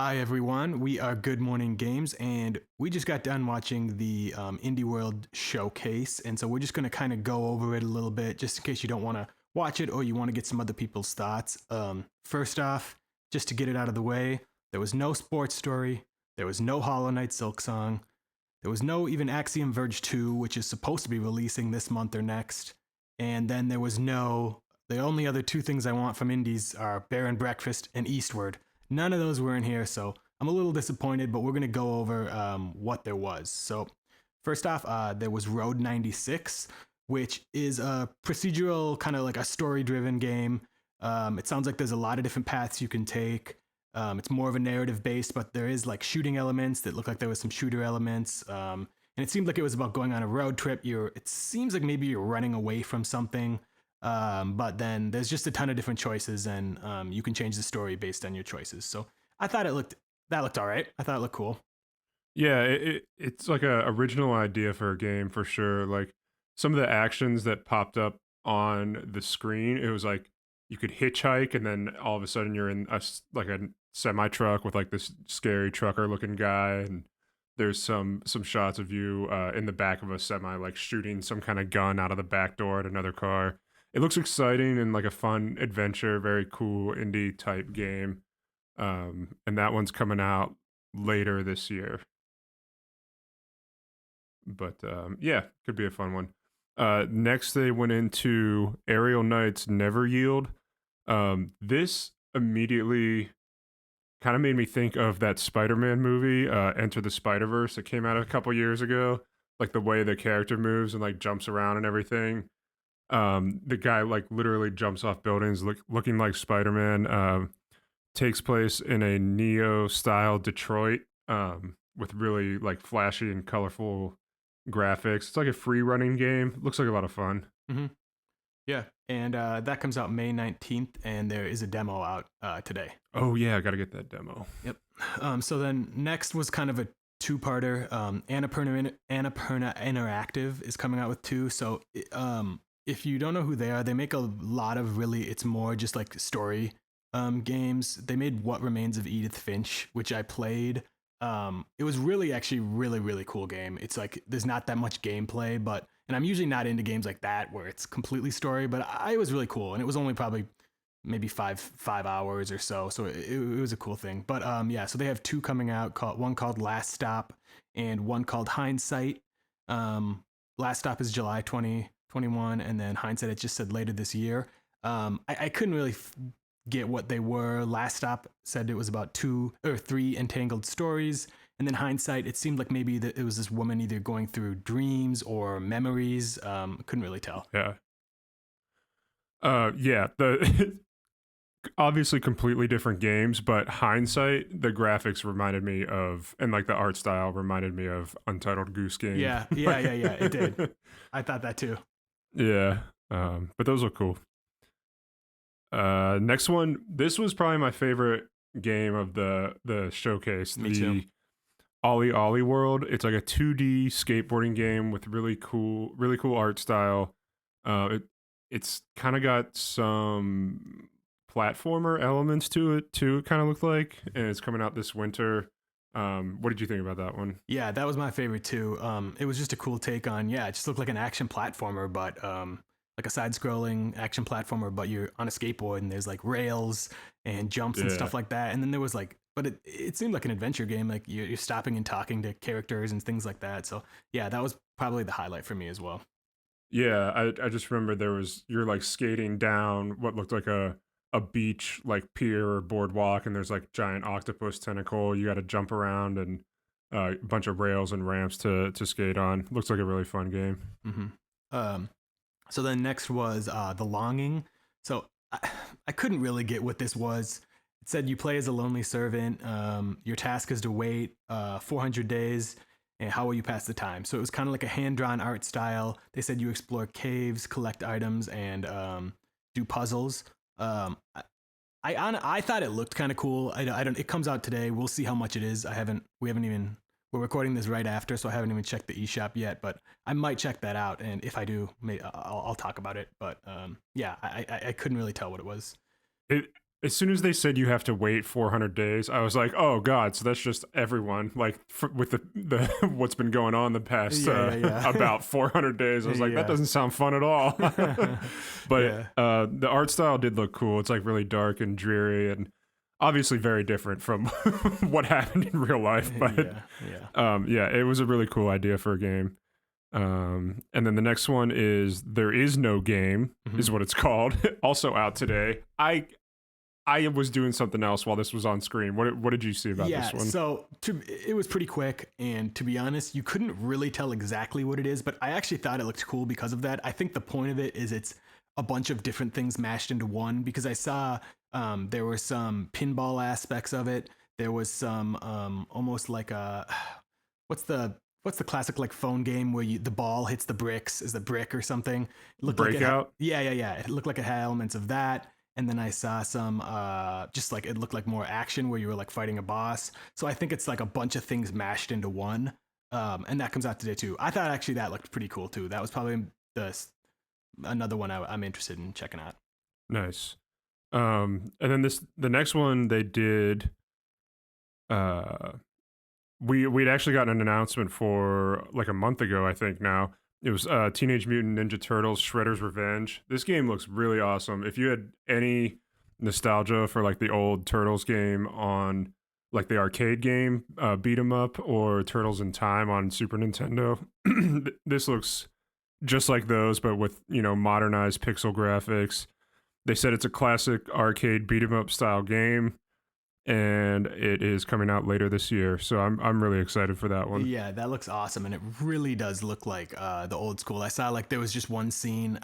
Hi everyone, we are Good Morning Games, and we just got done watching the Indie World Showcase, and so we're just going to kind of go over it a little bit, just in case you don't want to watch it or you want to get some other people's thoughts. First off, just to get it out of the way, there was no sports story, there was no Hollow Knight Silk Song, there was no even Axiom Verge 2, which is supposed to be releasing this month or next, and then there was no. The only other two things I want from indies are Bear and Breakfast and Eastward. None of those were in here, so I'm a little disappointed, but we're going to go over what there was. So, first off, there was Road 96, which is a procedural, kind of like a story driven game. It sounds like there's a lot of different paths you can take. It's more of a narrative based, but there is like shooting elements that look like there was some shooter elements. And it seemed like it was about going on a road trip. It seems like maybe you're running away from something. But then there's just a ton of different choices, and you can change the story based on your choices. So I thought that looked all right. I thought it looked cool. Yeah, it's like a original idea for a game for sure. Like some of the actions that popped up on the screen, it was like you could hitchhike, and then all of a sudden you're in like a semi truck with like this scary trucker looking guy, and there's some shots of you in the back of a semi, like shooting some kind of gun out of the back door at another car. It looks exciting and like a fun adventure, very cool indie type game. And that one's coming out later this year. But yeah, could be a fun one. Next, they went into Aerial Knight's Never Yield. This immediately kind of made me think of that Spider-Man movie, Enter the Spider-Verse, that came out a couple years ago. Like the way the character moves and like jumps around and everything. The guy like literally jumps off buildings, looking like Spider-Man. Takes place in a Neo-style Detroit, with really like flashy and colorful graphics. It's like a free running game. Looks like a lot of fun. Mm-hmm. Yeah, and that comes out May 19th, and there is a demo out today. Oh yeah, I gotta get that demo. Yep. So then next was kind of a two-parter. Annapurna Interactive is coming out with two. So if you don't know who they are, they make a lot of really. It's more just like story games. They made What Remains of Edith Finch, which I played. It was really actually really cool game. It's like there's not that much gameplay, but and I'm usually not into games like that where it's completely story, but it was really cool, and it was only probably maybe five hours or so. So it was a cool thing. But yeah, so they have two coming out. One called Last Stop and one called Hindsight. Last Stop is July 2021, and then Hindsight it just said later this year. I couldn't really get what they were. Last Stop said it was about 2 or 3 entangled stories. And then Hindsight, it seemed like maybe it was this woman either going through dreams or memories. Couldn't really tell. Yeah. Yeah. The obviously completely different games, but Hindsight, the graphics reminded me of, and like the art style reminded me of Untitled Goose Game. Yeah. It did. I thought that too. Yeah. But those look cool. Next one. This was probably my favorite game of the showcase. Me too. Ollie Ollie World. It's like a 2D skateboarding game with really cool art style. It's kind of got some platformer elements to it too. It kind of looked like, and it's coming out this winter. What did you think about that one? Yeah, that was my favorite too. It was just a cool take on, it just looked like an action platformer, but like a side-scrolling action platformer, but you're on a skateboard and there's like rails and jumps and stuff like that. And then there was like, but it seemed like an adventure game. Like you're stopping and talking to characters and things like that. So yeah, that was probably the highlight for me as well. Yeah, I just remember you're like skating down what looked like a beach like pier or boardwalk, and there's like giant octopus tentacle. You got to jump around and a bunch of rails and ramps to skate on. Looks like a really fun game. Mm-hmm. So then next was The Longing. So I couldn't really get what this was. It said you play as a lonely servant. Your task is to wait 400 days, and how will you pass the time? So it was kind of like a hand-drawn art style. They said you explore caves, collect items, and do puzzles. I thought it looked kind of cool. I don't. It comes out today. We'll see how much it is. We haven't even. We're recording this right after, so I haven't even checked the eShop yet. But I might check that out, and if I do, I'll talk about it. But yeah, I couldn't really tell what it was. As soon as they said you have to wait 400 days, I was like, "Oh God!" So that's just everyone. Like with the what's been going on the past Yeah, yeah, about 400 days. I was like, that yeah. doesn't sound fun at all. But Yeah. the art style did look cool. It's like really dark and dreary, and obviously very different from what happened in real life. But Yeah, yeah. yeah, it was a really cool idea for a game. And then the next one is There Is No Game, Mhm. is what it's called. Also out today. I was doing something else while this was on screen. What did you see about Yeah, this one? so it was pretty quick, and to be honest, you couldn't really tell exactly what it is, but I actually thought it looked cool because of that. I think the point of it is it's a bunch of different things mashed into one, because I saw there were some pinball aspects of it. There was some almost like a what's the what's the classic like phone game where the ball hits the bricks, is the brick or something? It looked like Breakout? yeah, yeah, yeah. It looked like it had elements of that. And then I saw some just like it looked like more action where you were like fighting a boss. So I think it's like a bunch of things mashed into one. And that comes out today too. I thought actually that looked pretty cool too. That was probably the another one I'm interested in checking out. Nice. And then the next one they did. Uh, we'd actually gotten an announcement for like a month ago, I think. Now it was Teenage Mutant Ninja Turtles: Shredder's Revenge. This game looks really awesome. If you had any nostalgia for like the old Turtles game on like the arcade game, beat 'em up, or Turtles in Time on Super Nintendo, this looks just like those, but with modernized pixel graphics. They said it's a classic arcade beat 'em up style game, and it is coming out later this year. So I'm really excited for that one. Yeah, that looks awesome, and it really does look like the old school. I saw like there was just one scene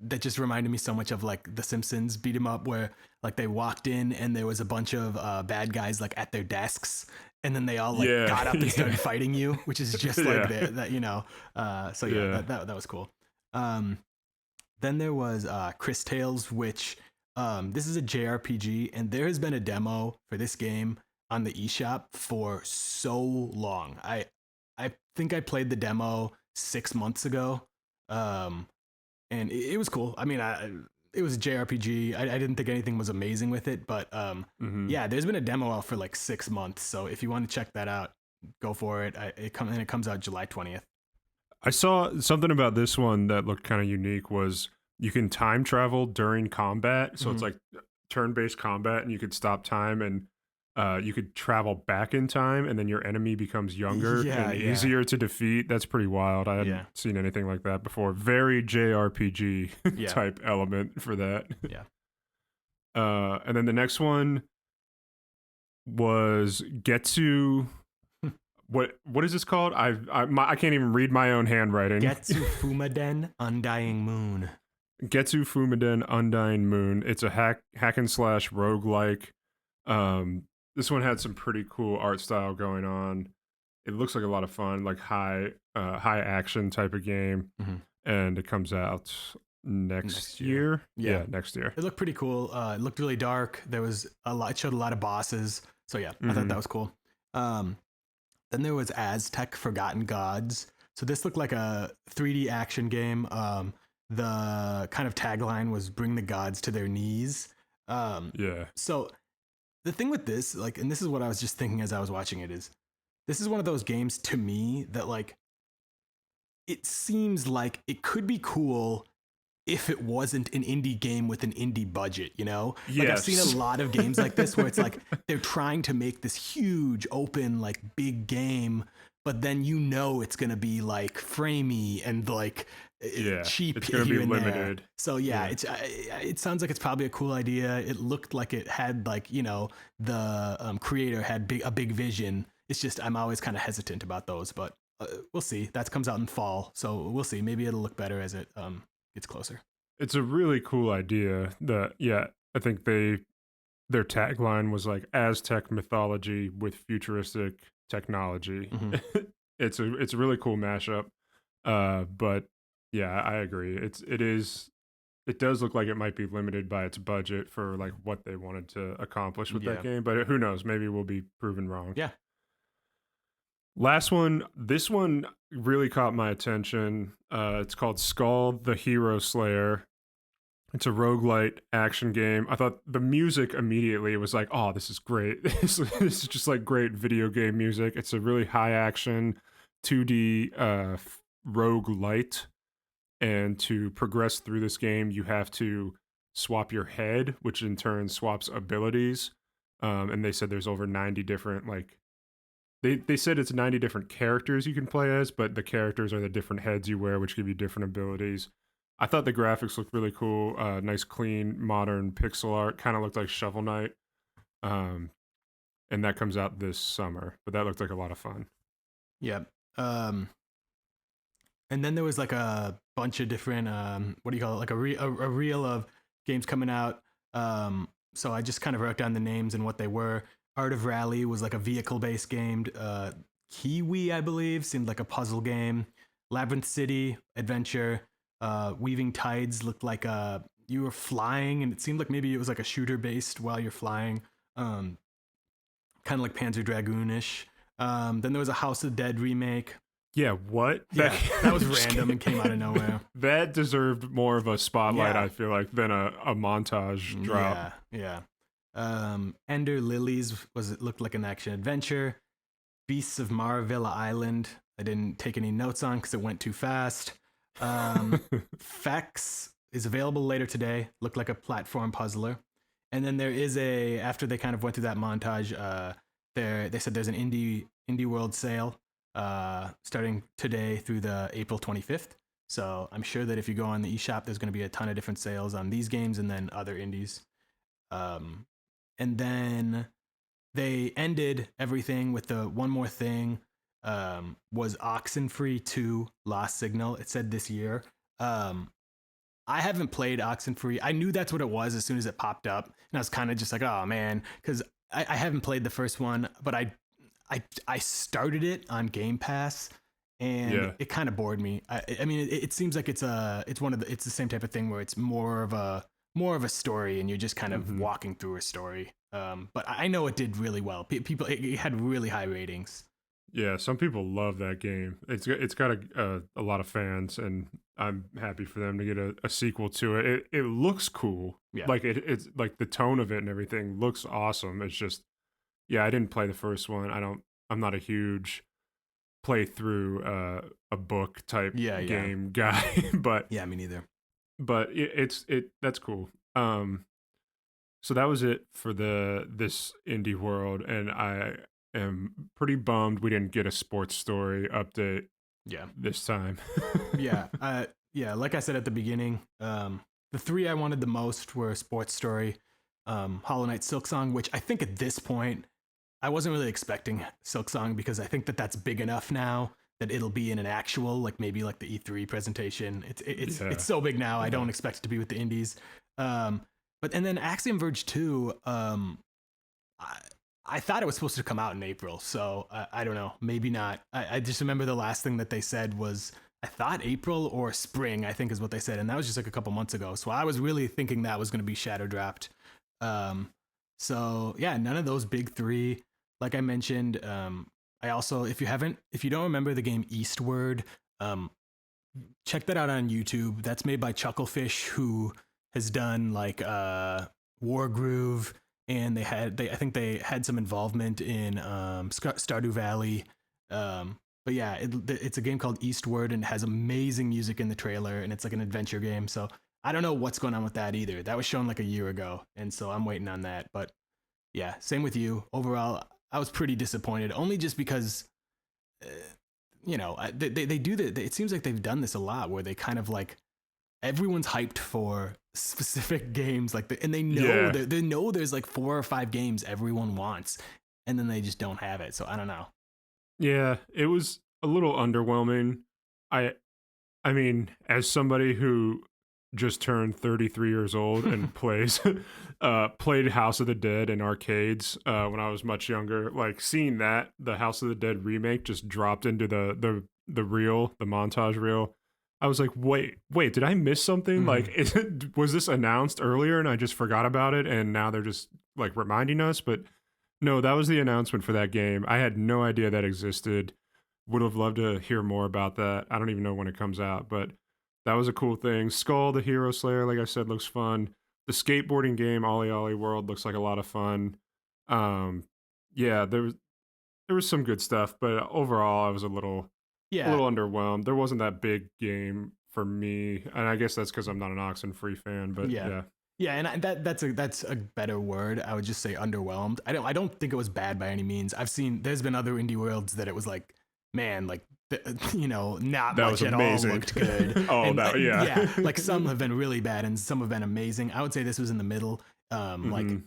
that just reminded me so much of like The Simpsons beat 'em up, where like they walked in and there was a bunch of bad guys like at their desks, and then they all like Yeah, got up and started yeah, fighting you, which is just like yeah, that So yeah, yeah. that was cool. Um, then there was Chris Tales, which this is a JRPG, and there has been a demo for this game on the eShop for so long. I think I played the demo 6 months ago, um, and it was cool. I mean, it was a JRPG. I didn't think anything was amazing with it, but Hmm. yeah, there's been a demo out for like 6 months. So if you want to check that out, go for it. It comes out July 20th. I saw something about this one that looked kind of unique. Was you can time travel during combat, so it's Mm-hmm. like turn-based combat, and you could stop time, and you could travel back in time, and then your enemy becomes younger Yeah, and yeah, easier to defeat. That's pretty wild. I hadn't yeah, seen anything like that before. Very JRPG yeah, type element for that. yeah. And then the next one was Getsu. What is this called? I can't even read my own handwriting. Getsu Fumaden Undying Moon. Getsu Fumaden Undying Moon. It's a hack and slash roguelike. This one had some pretty cool art style going on. It looks like a lot of fun, like high action type of game, Mm-hmm. and it comes out Next next year. year. Yeah. Yeah, next year. It looked pretty cool. It looked really dark. There was a lot, it showed a lot of bosses. So yeah, I thought Hmm. that was cool. Um, then there was Aztec Forgotten Gods. So this looked like a 3D action game. The kind of tagline was "Bring the gods to their knees." Um, Yeah. so the thing with this, like, and this is what I was just thinking as I was watching it, is this is one of those games to me that like it seems like it could be cool if it wasn't an indie game with an indie budget, you know? Like I've seen a Yes. lot of games like this where it's like they're trying to make this huge, open, like big game, but then you know it's gonna be like framey and like Yeah. cheap It's gonna be here and there. limited. So yeah, Yeah. it sounds like it's probably a cool idea. It looked like it had like the creator had a big vision. It's just I'm always kind of hesitant about those, but we'll see. That comes out in fall, so we'll see. Maybe it'll look better as it gets closer. It's a really cool idea. I think their tagline was like Aztec mythology with futuristic technology. Mm-hmm. It's a really cool mashup. But yeah, I agree. It does look like it might be limited by its budget for like what they wanted to accomplish with that Yeah. game, but who knows? Maybe we'll be proven wrong. Yeah. Last one, this one really caught my attention. It's called Skull the Hero Slayer. It's a roguelite action game. I thought the music immediately was like, oh, this is great. This is just like great video game music. It's a really high action 2D roguelite. And to progress through this game, you have to swap your head, which in turn swaps abilities. And they said there's over 90 different, like, they said it's 90 different characters you can play as, but the characters are the different heads you wear, which give you different abilities. I thought the graphics looked really cool. Nice, clean, modern pixel art. Kind of looked like Shovel Knight. Um, and that comes out this summer. But that looked like a lot of fun. Yep. And then there was like a bunch of different what do you call it, like a reel of games coming out. So I just kind of wrote down the names and what they were. Art of Rally was like a vehicle based game. Kiwi, I believe, seemed like a puzzle game. Labyrinth City adventure. Weaving Tides looked like you were flying, and it seemed like maybe it was like a shooter based while you're flying. Kind of like Panzer Dragoonish. Then there was a House of the Dead remake. Yeah, what? Yeah, that was random and came out of nowhere. That deserved more of a spotlight, Yeah. I feel like, than a montage drop. Yeah. Ender Lilies it looked like an action adventure. Beasts of Maravilla Island. I didn't take any notes on because it went too fast. Fex is available later today. Looked like a platform puzzler. And then there is after they kind of went through that montage, they said there's an indie world sale starting today through the April 25th. So I'm sure that if you go on the eShop, there's going to be a ton of different sales on these games and then other indies. And then they ended everything with the one more thing, was Oxenfree 2 Lost Signal. It said this year. I haven't played Oxenfree. I knew that's what it was as soon as it popped up. And I was kind of just like, oh man, because I haven't played the first one, but I started it on Game Pass, and it kind of bored me. I mean, it seems like it's the same type of thing where it's more of a story, and you're just kind of walking through a story. But I know it did really well. People, it had really high ratings. Yeah, some people love that game. It's got a lot of fans, and I'm happy for them to get a sequel to it. It looks cool. Yeah. Like it's like the tone of it and everything looks awesome. It's just, yeah, I didn't play the first one. I'm not a huge play through a book type game guy, but yeah, me neither. But it's that's cool. So that was it for this indie world, and I am pretty bummed we didn't get a sports story update. Yeah, this time. Yeah. Like I said at the beginning, the three I wanted the most were Sports Story, Hollow Knight, Silksong, which I think at this point I wasn't really expecting Silksong because I think that that's big enough now that it'll be in an actual, like maybe like the E3 presentation. It's so big now. I don't expect it to be with the indies. And then Axiom Verge 2, I thought it was supposed to come out in April, so I don't know, maybe not. I just remember the last thing that they said was, I thought April or spring, I think is what they said, and that was just like a couple months ago. So I was really thinking that was going to be shadow dropped. So yeah, none of those big three. Like I mentioned, I also, if you don't remember the game Eastward, check that out on YouTube. That's made by Chucklefish, who has done like Wargroove, and I think they had some involvement in Stardew Valley. But yeah, it's a game called Eastward, and it has amazing music in the trailer, and it's like an adventure game. So I don't know what's going on with that either. That was shown like a year ago, and so I'm waiting on that. But yeah, same with you. Overall, I was pretty disappointed, only just because, they do that. It seems like they've done this a lot, where they kind of like, everyone's hyped for specific games, and they know they know there's like 4 or 5 games everyone wants, and then they just don't have it. So I don't know. Yeah, it was a little underwhelming. I mean, as somebody who just turned 33 years old and played House of the Dead in arcades when I was much younger, like seeing that the House of the Dead remake just dropped into the montage reel, I was like, wait, did I miss something? Like, was this announced earlier and I just forgot about it, and now they're just like reminding us? But no, that was the announcement for that game. I had no idea that existed. Would have loved to hear more about that. I don't even know when it comes out, but That was a cool thing. Skull, the Hero Slayer, like I said, looks fun. The skateboarding game, Ollie Ollie World, looks like a lot of fun. Um, yeah, there was some good stuff, but overall, I was a Yeah, little underwhelmed. There wasn't that big game for me, and I guess that's because I'm not an Oxenfree fan. But yeah, yeah, yeah, and that's a better word. I would just say underwhelmed. I don't think it was bad by any means. There's been other indie worlds that it was like, man, like not that was much at all amazing. looked good, Oh, and that yeah, yeah. like some have been really bad and some have been amazing. I would say this was in the middle. Like hmm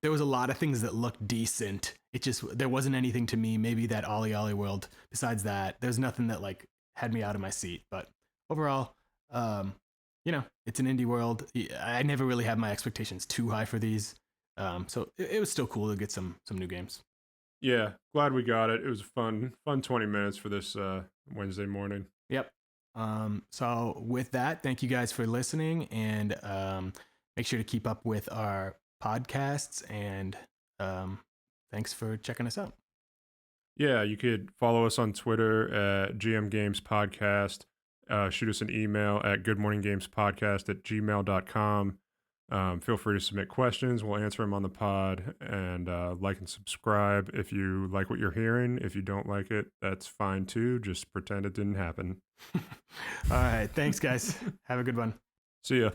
there was a lot of things that looked decent. It just there wasn't anything to me. Maybe that Ollie Ollie world. Besides that, there's nothing that like had me out of my seat. But overall, it's an indie world. I never really had my expectations too high for these. So it was still cool to get some new games. Yeah, glad we got it. It was a fun 20 minutes for this Wednesday morning. Yep. So with that, thank you guys for listening, and make sure to keep up with our podcasts. And thanks for checking us out. Yeah, you could follow us on Twitter at GM Games Podcast. Shoot us an email at goodmorninggamespodcast@gmail.com. Feel free to submit questions. We'll answer them on the pod. And like and subscribe if you like what you're hearing. If you don't like it, that's fine too. Just pretend it didn't happen. All right. Thanks, guys. Have a good one. See ya.